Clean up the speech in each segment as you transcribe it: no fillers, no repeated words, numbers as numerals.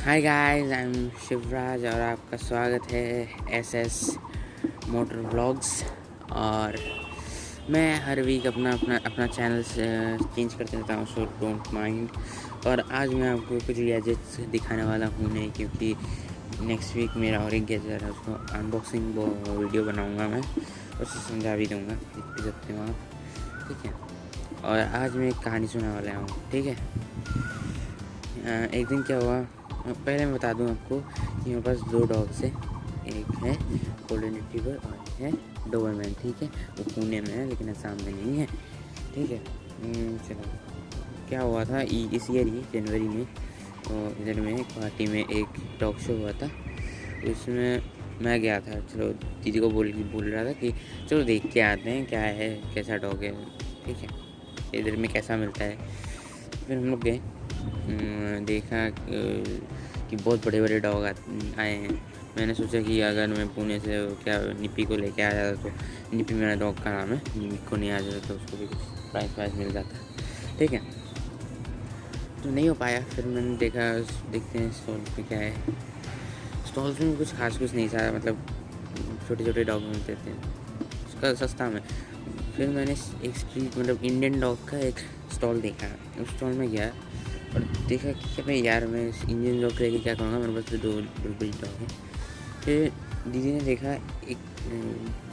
Hi guys, I am Shivraj और आपका स्वागत है एसएस मोटर व्लॉग्स। और मैं हर वीक अपना अपना अपना चैनल चेंज करते रहता हूँ, सो डोंट माइंड। और आज मैं आपको कुछ गैजेट्स दिखाने वाला हूँ नहीं, क्योंकि नेक्स्ट वीक मेरा और एक गैजेट है, उसको अनबॉक्सिंग वीडियो बनाऊँगा मैं, उसे समझा भी दूँगा, देख भी सकते हो आप, ठीक है। और आज मैं एक कहानी सुनाने वाला हूँ, ठीक है। एक दिन क्या हुआ, पहले मैं बता दूं आपको कि मेरे पास 2 डॉग्स हैं। एक है गोल्डन रिट्रीवर और एक है डोबरमैन, ठीक है। वो पुणे में है लेकिन असम में नहीं है, ठीक है। चलो, क्या हुआ था इस ईयर ही जनवरी में, तो इधर में गुवाहाटी में एक डॉग शो हुआ था। उसमें मैं गया था। चलो, दीदी को बोल रहा था कि चलो देख के आते हैं क्या है, कैसा डॉग है, ठीक है, इधर में कैसा मिलता है। फिर हम लोग गए, देखा कि बहुत बड़े बड़े डॉग आए हैं। मैंने सोचा कि अगर मैं पुणे से क्या निपी को लेके आ जाता, तो निपी मेरा डॉग का नाम है, निपी को नहीं आ जाता तो उसको भी कुछ प्राइस मिल जाता, ठीक है। तो नहीं हो पाया। फिर मैंने देखा, देखते हैं स्टॉल पे क्या है। स्टॉल्स में कुछ खास कुछ नहीं था, मतलब छोटे छोटे डॉग मिलते थे उसका सस्ता में। फिर मैंने एक स्ट्रीट मतलब इंडियन डॉग का एक स्टॉल देखा। उस स्टॉल में गया और देखा कि मैं यार मैं इस इंडियन डॉग लेके क्या करूँगा, मेरे पास तो 2 बड़ी डॉग है। फिर दीदी ने देखा एक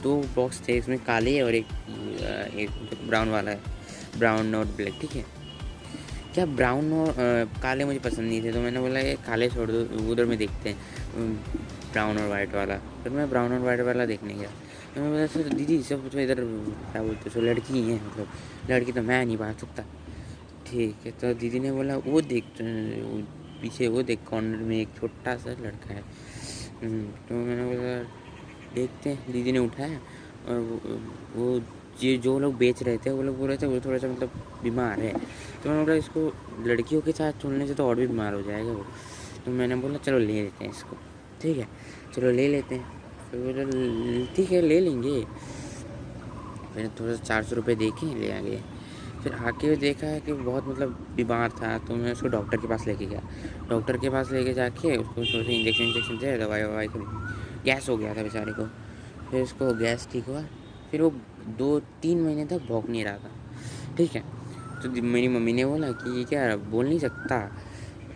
2 बॉक्स थे, इसमें काले और एक ब्राउन वाला है, ब्राउन और ब्लैक, ठीक है। क्या ब्राउन और काले मुझे पसंद नहीं थे, तो मैंने बोला ये काले छोड़ दो, उधर में देखते हैं ब्राउन और वाइट वाला। फिर मैं ब्राउन और वाइट वाला देखने गया। तो मैं बोला सर दीदी सब तो इधर क्या बोलते सो लड़की ही है, मतलब लड़की तो मैं नहीं बात सकता, ठीक है। तो दीदी ने बोला वो देख, पीछे वो देख, कॉर्नर में एक छोटा सा लड़का है। तो मैंने बोला देखते हैं। दीदी ने उठाया और वो जो लोग बेच रहे थे वो लोग बोल रहे थे वो थोड़ा सा मतलब बीमार है। तो मैंने बोला इसको लड़कियों के साथ छोड़ने से तो और भी बीमार हो जाएगा वो। तो मैंने बोला चलो ले लेते हैं इसको, ठीक है, चलो ले लेते हैं। फिर बोला ठीक है ले लेंगे। फिर थोड़ा सा 400 रुपये दे के ले आ गए। फिर आके देखा है कि बहुत मतलब बीमार था, तो मैं उसको डॉक्टर के पास लेके गया। डॉक्टर के पास लेके जाके उसको थोड़े से इंजेक्शन थे, दवाई ववाई का गैस हो गया था बेचारे को। फिर उसको गैस ठीक हुआ। फिर वो 2-3 महीने तक भौंक नहीं रहा था, ठीक है। तो मेरी मम्मी ने बोला कि ये क्या बोल नहीं सकता।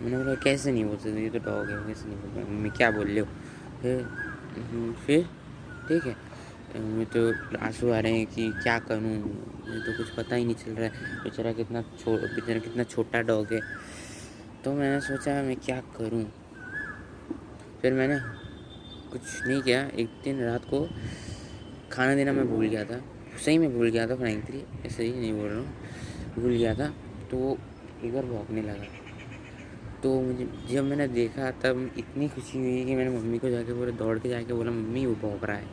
मैंने बोला कैसे नहीं बोल सकते, ये तो डॉग है, कैसे नहीं बोल सकता मम्मी, क्या बोल रहे हो। फिर ठीक है, मैं तो आंसू आ रहे हैं कि क्या करूं, मुझे तो कुछ पता ही नहीं चल रहा है, बेचारा कितना छोटा डॉग है। तो मैंने सोचा मैं क्या करूं। फिर मैंने कुछ नहीं किया। एक दिन रात को खाना देना मैं भूल गया था, सही में भूल गया था, फ्रैंकली ऐसे ही नहीं बोल रहा हूँ, भूल गया था। तो वो एक बार भौंकने लगा। तो मुझे जब मैंने देखा तब इतनी खुशी हुई कि मैंने मम्मी को जाके बोला, दौड़ के जाके बोला मम्मी वो भौंक रहा है,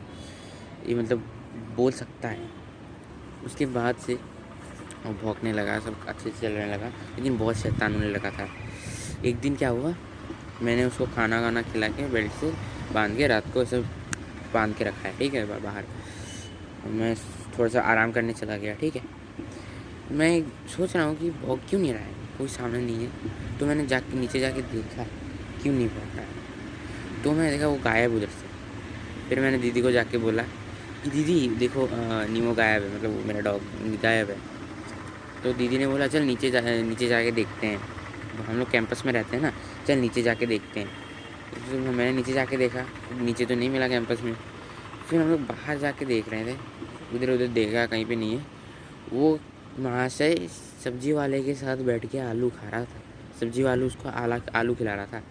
ये मतलब बोल सकता है। उसके बाद से वो भौंकने लगा, सब अच्छे से चलने लगा, लेकिन बहुत शैतान होने लगा था। एक दिन क्या हुआ, मैंने उसको खाना खिला के बेल्ट से बांध के रात को ऐसे बांध के रखा है, ठीक है, बाहर। मैं थोड़ा सा आराम करने चला गया, ठीक है। मैं सोच रहा हूँ कि भौंक क्यों नहीं रहा है, कोई सामने नहीं है। तो मैंने जाके नीचे जाके देखा क्यों नहीं भौंक रहा है। तो मैं देखा वो गायब उधर से। फिर मैंने दीदी को जाके बोला कि दीदी देखो नीमो गायब है, मतलब वो मेरा डॉग गायब है। तो दीदी ने बोला चल नीचे जाके देखते हैं, हम लोग कैंपस में रहते हैं ना, चल नीचे जाके देखते हैं। तो मैंने नीचे जाके देखा, नीचे तो नहीं मिला कैंपस में। फिर हम लोग बाहर जाके देख रहे थे, इधर उधर देखा, कहीं पे नहीं है। वो महाशय सब्जी वाले के साथ बैठ के आलू खा रहा था, सब्जी वाले उसको आलू खिला रहा था।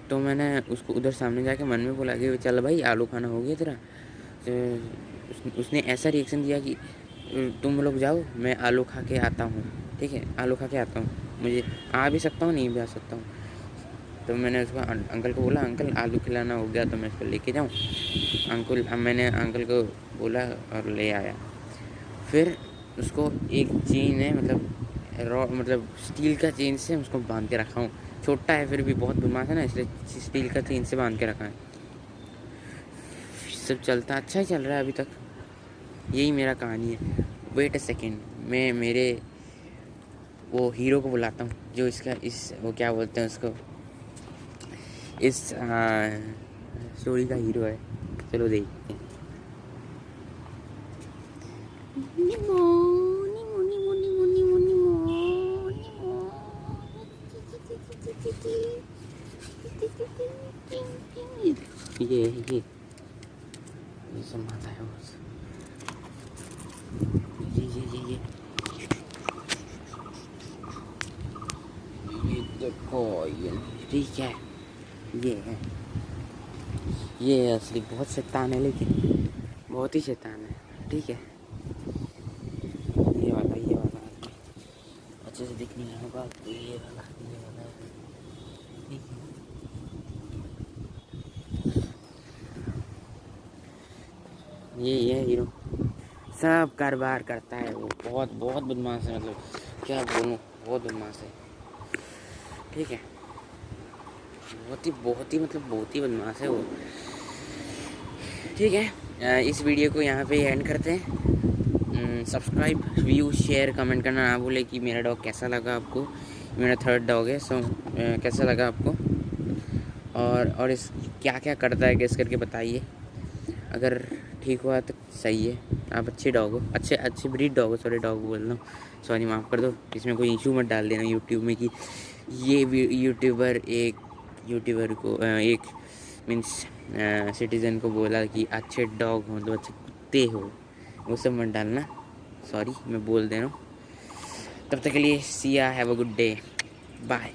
तो मैंने उसको उधर सामने जाके मन में बोला कि चल भाई आलू खाना हो गया तेरा। तो उसने ऐसा रिएक्शन दिया कि तुम लोग जाओ, मैं आलू खा के आता हूँ, ठीक है, आलू खा के आता हूँ, मुझे आ भी सकता हूँ नहीं भी आ सकता हूँ। तो मैंने उसको अंकल को बोला अंकल आलू खिलाना हो गया तो मैं इसको लेके जाऊँ। मैंने अंकल को बोला और ले आया। फिर उसको एक चेन है, मतलब स्टील का चेन से उसको बांध के रखा हूँ। छोटा है फिर भी बहुत बीमार है ना, इसलिए स्टील का चेन से बांध के रखा है। सब चलता अच्छा ही चल रहा है अभी तक। यही मेरा कहानी है। वेट अ सेकेंड, मैं मेरे वो हीरो को बुलाता हूँ जो इसका वो क्या बोलते हैं उसको, इस स्टोरी का हीरो है। चलो देखते हैं। निमो, निमो, निमो, निमो, निमो, निमो, निमो। ये सब माता है बस। ये देखो, ये ठीक है। ये है, ये असली बहुत शैतान है, लेकिन बहुत ही शैतान है। ठीक है, ये वाला अच्छे से दिख नहीं रहा होगा तो ये वाला है। ठीक है, ये हीरो सब कारोबार करता है। वो बहुत बहुत बदमाश है, मतलब क्या बोलूँ, बहुत बदमाश है। ठीक है, बहुत ही बदमाश है वो। ठीक है, इस वीडियो को यहाँ पे एंड करते हैं। सब्सक्राइब, व्यू, शेयर, कमेंट करना ना भूले कि मेरा डॉग कैसा लगा आपको। मेरा थर्ड डॉग है, सो कैसा लगा आपको, और इस क्या क्या करता है गेस करके बताइए। अगर ठीक हुआ तो सही है, आप अच्छे डॉग हो, अच्छे ब्रीड डॉग हो। सॉरी, डॉग बोल रहा हूँ, सॉरी, माफ़ कर दो। इसमें कोई इशू मत डाल देना यूट्यूब में कि ये यूट्यूबर को एक मीन्स सिटीज़न को बोला कि अच्छे डॉग हो, तो अच्छे कुत्ते हो, वो सब मत डालना। सॉरी, मैं बोल दे रहा हूँ। तब तक के लिए see ya, have a good day, bye.